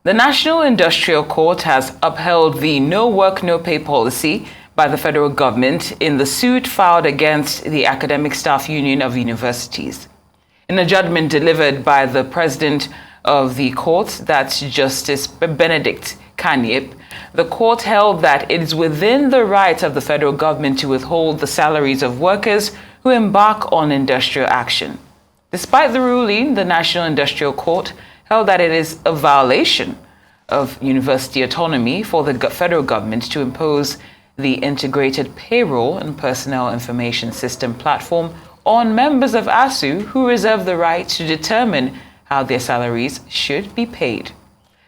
The National Industrial Court has upheld the no work, no pay policy by the federal government in the suit filed against the Academic Staff Union of Universities. In a judgment delivered by the president of the court, that's Justice Benedict Kanyip, the court held that it is within the right of the federal government to withhold the salaries of workers who embark on industrial action. Despite the ruling, the National Industrial Court held that it is a violation of university autonomy for the federal government to impose the integrated payroll and personnel information system platform on members of ASUU who reserve the right to determine how their salaries should be paid.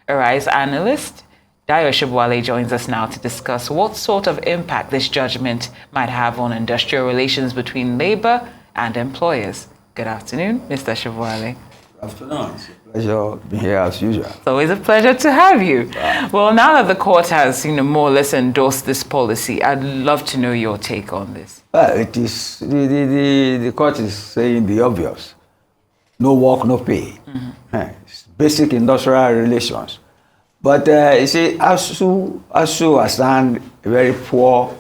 Arise analyst DAYO SOBOWALE joins us now to discuss what sort of impact this judgment might have on industrial relations between labor and employers. Good afternoon, Mr. SOBOWALE. Good afternoon. It's a pleasure being here as usual. It's always a pleasure to have you. Well, now that the court has, more or less endorsed this policy, I'd love to know your take on this. It is the court is saying the obvious: no work, no pay. It's basic industrial relations. But you see, ASUU has earned a very poor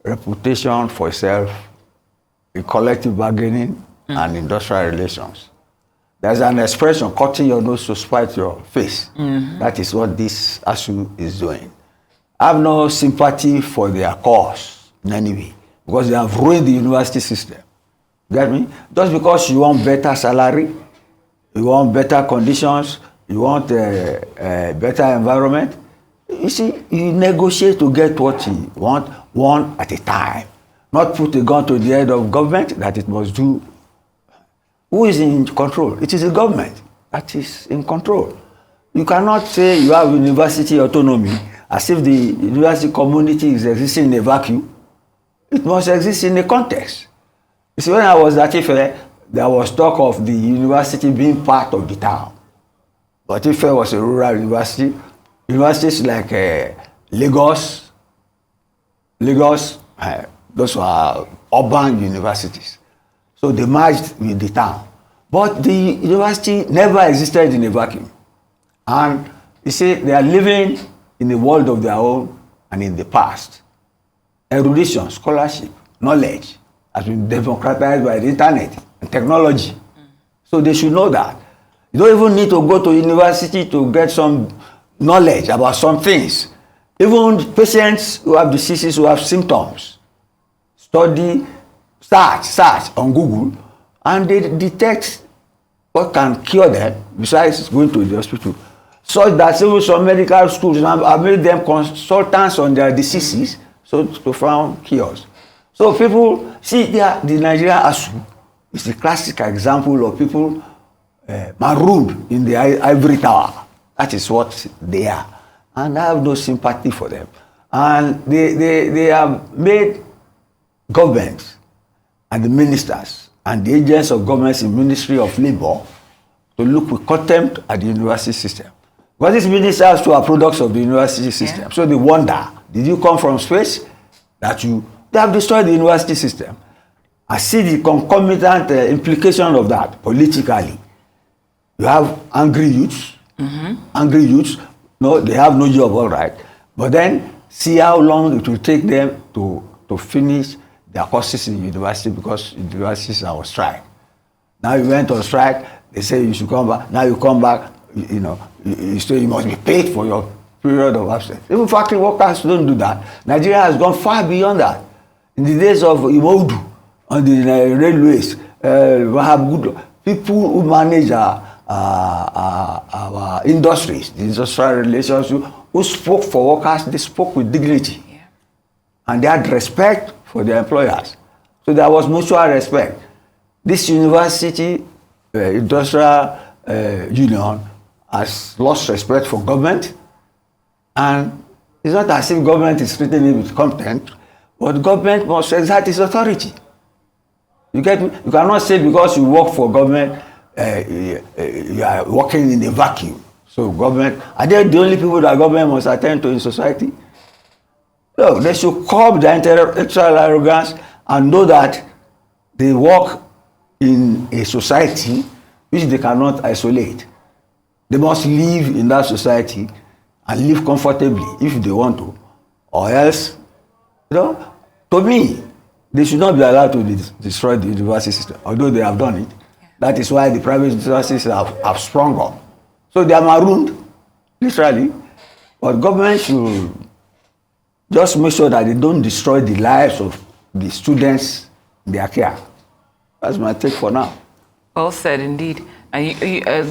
reputation for itself in collective bargaining and industrial relations. There's an expression, cutting your nose to spite your face. That is what this ASUU is doing. I have no sympathy for their cause in any way, because they have ruined the university system. Get me? Just because you want better salary, you want better conditions, you want a better environment, you see, you negotiate to get what you want, one at a time. Not put a gun to the head of government that it must do. Who is in control? It is the government that is in control. You cannot say you have university autonomy as if the university community is existing in a vacuum. It must exist in a context. You see, when I was at Ife, there was talk of the university being part of the town. But Ife was a rural university. Universities like Lagos, those were urban universities. So they merged with the town. But the university never existed in a vacuum. And you see, they are living in a world of their own and in the past. Erudition, scholarship, knowledge has been democratized by the internet and technology. So they should know that. You don't even need to go to university to get some knowledge about some things. Even patients who have diseases, who have symptoms, study, search on Google, and they detect what can cure them besides going to the hospital. So that even some medical schools have made them consultants on their diseases, so to find cures. So people see the Nigerian ASUU is the classic example of people marooned in the ivory tower. That is what they are. And I have no sympathy for them. And they have made governments and the ministers and the agents of governments in Ministry of Labor to look with contempt at the university system. Because these ministers too are products of the university system. Yeah. So they wonder, did you come from space? They have destroyed the university system. I see the concomitant implication of that politically. You have angry youths. Angry youths, no, they have no job, all right. But then see how long it will take them to finish their courses in university, because universities are on strike. Now you went on strike, they say you should come back. Now you come back, you say you must be paid for your period of absence. Even factory workers don't do that. Nigeria has gone far beyond that. In the days of Imodu, on the railways, people who manage our industries, the industrial relations, who spoke for workers, they spoke with dignity. Yeah. And they had respect for their employers. So there was mutual respect. This university industrial union has lost respect for government, and it's not as if government is treating it with contempt, but government must exert its authority. You get me? You cannot say because you work for government, you are working in a vacuum. So government, are they the only people that government must attend to in society? No, they should curb their intellectual arrogance and know that they work in a society which they cannot isolate. They must live in that society and live comfortably if they want to, or else, to me, they should not be allowed to destroy the university system, although they have done it. That is why the private universities have sprung up. So they are marooned, literally, but government should just make sure that they don't destroy the lives of the students in their care. That's my take for now. Well said, indeed. And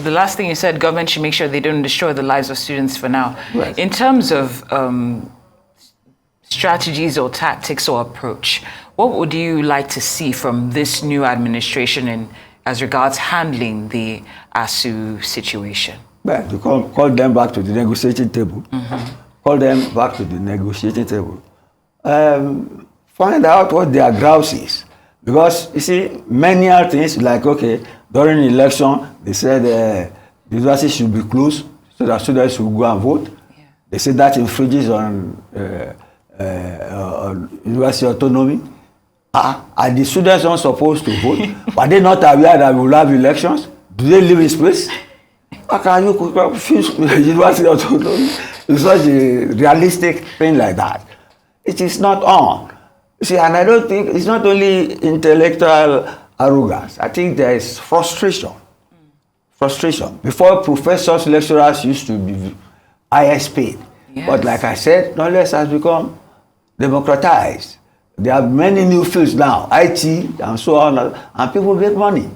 the last thing you said, government should make sure they don't destroy the lives of students for now. Right. In terms of strategies or tactics or approach, what would you like to see from this new administration as regards handling the ASUU situation? Well, to call them back to the negotiating table. Mm-hmm. Call them back to the negotiating table. Find out what their grouse is. Because, you see, many are things like, okay, during the election, they said the university should be closed so that students should go and vote. Yeah. They said that infringes on university autonomy. Are the students not supposed to vote? Are they not aware that we will have elections? Do they live in space? How can you confuse university autonomy with such a realistic thing like that? It is not on. See, and I don't think it's not only intellectual arrogance. I think there is frustration. Frustration. Before, professors, lecturers used to be highest paid. Yes. But like I said, knowledge has become democratized. There are many new fields now, IT and so on, and people make money.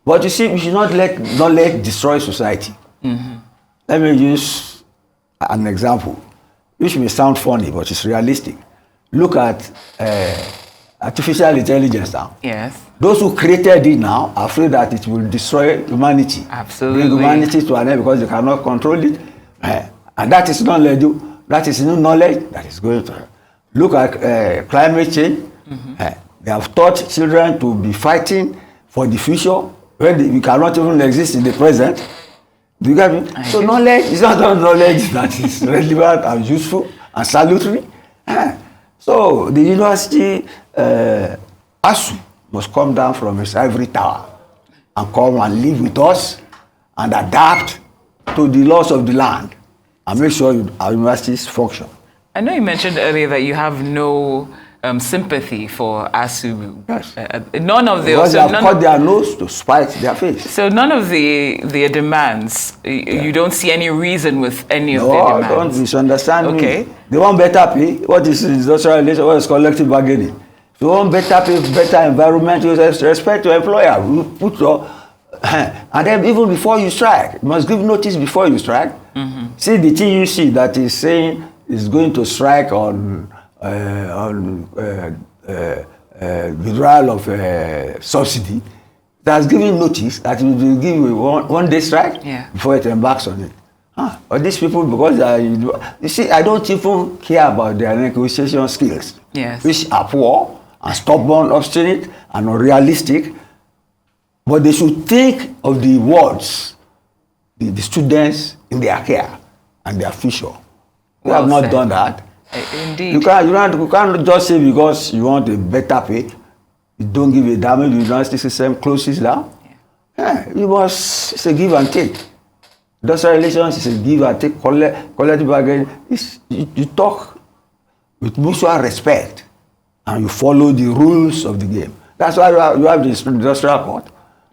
But you see, we should not let knowledge destroy society. Mm-hmm. Let me use an example, which may sound funny, but it's realistic. Look at artificial intelligence now. Yes. Those who created it now are afraid that it will destroy humanity. Absolutely. Bring humanity to an end because they cannot control it. And that is knowledge. That is new knowledge that is going to. Look at climate change. Mm-hmm. They have taught children to be fighting for the future when we cannot even exist in the present. Do you get me? So knowledge is not all knowledge that is relevant and useful and salutary. So the university, ASUU, must come down from its ivory tower and come and live with us and adapt to the laws of the land and make sure our universities function. I know you mentioned earlier that you have no sympathy for ASUU. Yes. None of the... Because they have cut their nose to spite their face. So none of their demands, you don't see any reason with any of their demands? No, don't misunderstand me. They want better pay. What is industrial relation? What is collective bargaining? If you want better pay, better environment, you respect your employer. You put your... And then even before you strike, you must give notice before you strike. Mm-hmm. See the TUC that is saying is going to strike on withdrawal of subsidy, that has given notice that it will give you one day strike before it embarks on it. But these people, because you see, I don't even care about their negotiation skills, which are poor and stubborn, obstinate, and unrealistic. But they should think of the wards, the students in their care and their future. They have not done that. Indeed. You can't just say because you want a better pay, you don't give a damn, the university system closes down. You must, it's a give and take. Industrial relations is a give and take, collective bargaining. You talk with mutual respect and you follow the rules of the game. That's why you have the industrial court.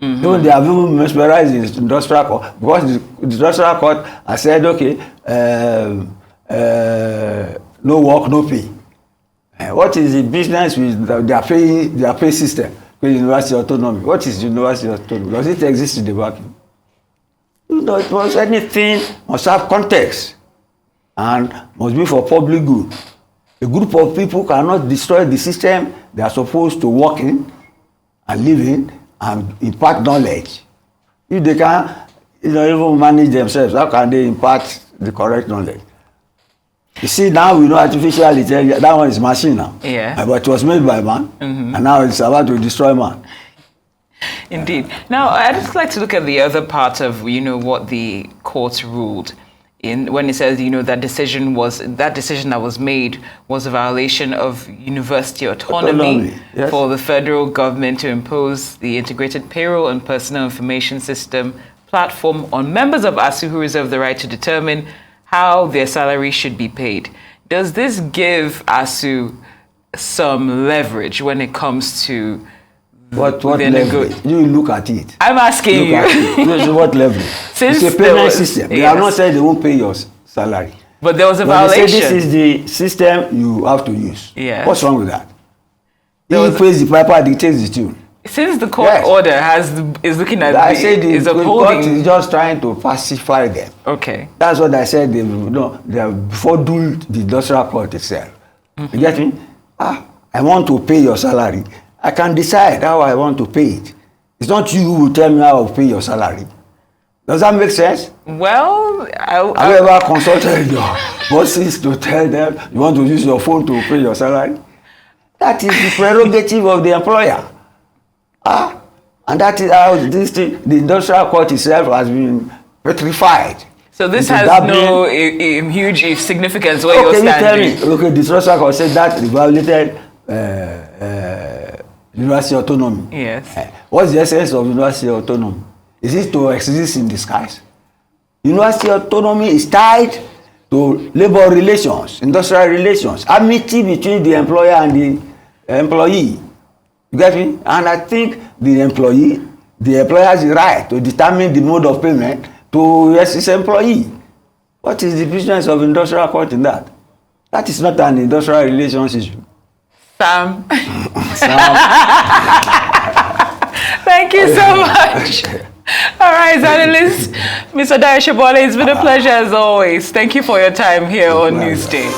Mm-hmm. Even they have even mesmerized the industrial court because the industrial court has said, okay, no work, no pay. What is the business with their pay system with university autonomy? What is university autonomy? Does it exist in the vacuum? It must, anything must have context and must be for public good. A group of people cannot destroy the system they are supposed to work in and live in and impart knowledge. If they can even manage themselves, how can they impart the correct knowledge? You see, now we know artificial intelligence, that one is machine now. Yeah. But it was made by man, and now it's about to destroy man. Indeed. Now, I'd just like to look at the other part of, what the court ruled in when it says, that decision that was made was a violation of university autonomy. Yes. For the federal government to impose the integrated payroll and personal information system platform on members of ASUU who reserve the right to determine how their salary should be paid. Does this give ASUU some leverage when it comes to what leverage? You look at it. I'm asking you. What leverage? Since it's a payment system. They have not said they won't pay your salary. But there was a violation. They say this is the system you have to use. Yeah. What's wrong with that? He pays the piper, dictates the tune. Since the court order is looking at the court is just trying to pacify them. Okay. That's what I said. They before doing the industrial court itself. You get me? I want to pay your salary. I can decide how I want to pay it. It's not you who will tell me how to pay your salary. Does that make sense? Well, have you ever consulted your bosses to tell them you want to use your phone to pay your salary? That is the prerogative of the employer. And that is how the industrial court itself has been petrified. So this has no huge significance where you're standing. You tell me, okay, the industrial court said that it violated university autonomy. Yes. What's the essence of university autonomy? Is it to exist in disguise? University autonomy is tied to labor relations, industrial relations, amity between the employer and the employee. You get me? And I think the employer has the right to determine the mode of payment to his employee. What is the business of industrial court in that? That is not an industrial relations issue. Sam. Thank you so much. All right, analyst, Mr. DAYO, it's been a pleasure as always. Thank you for your time here on Newsday.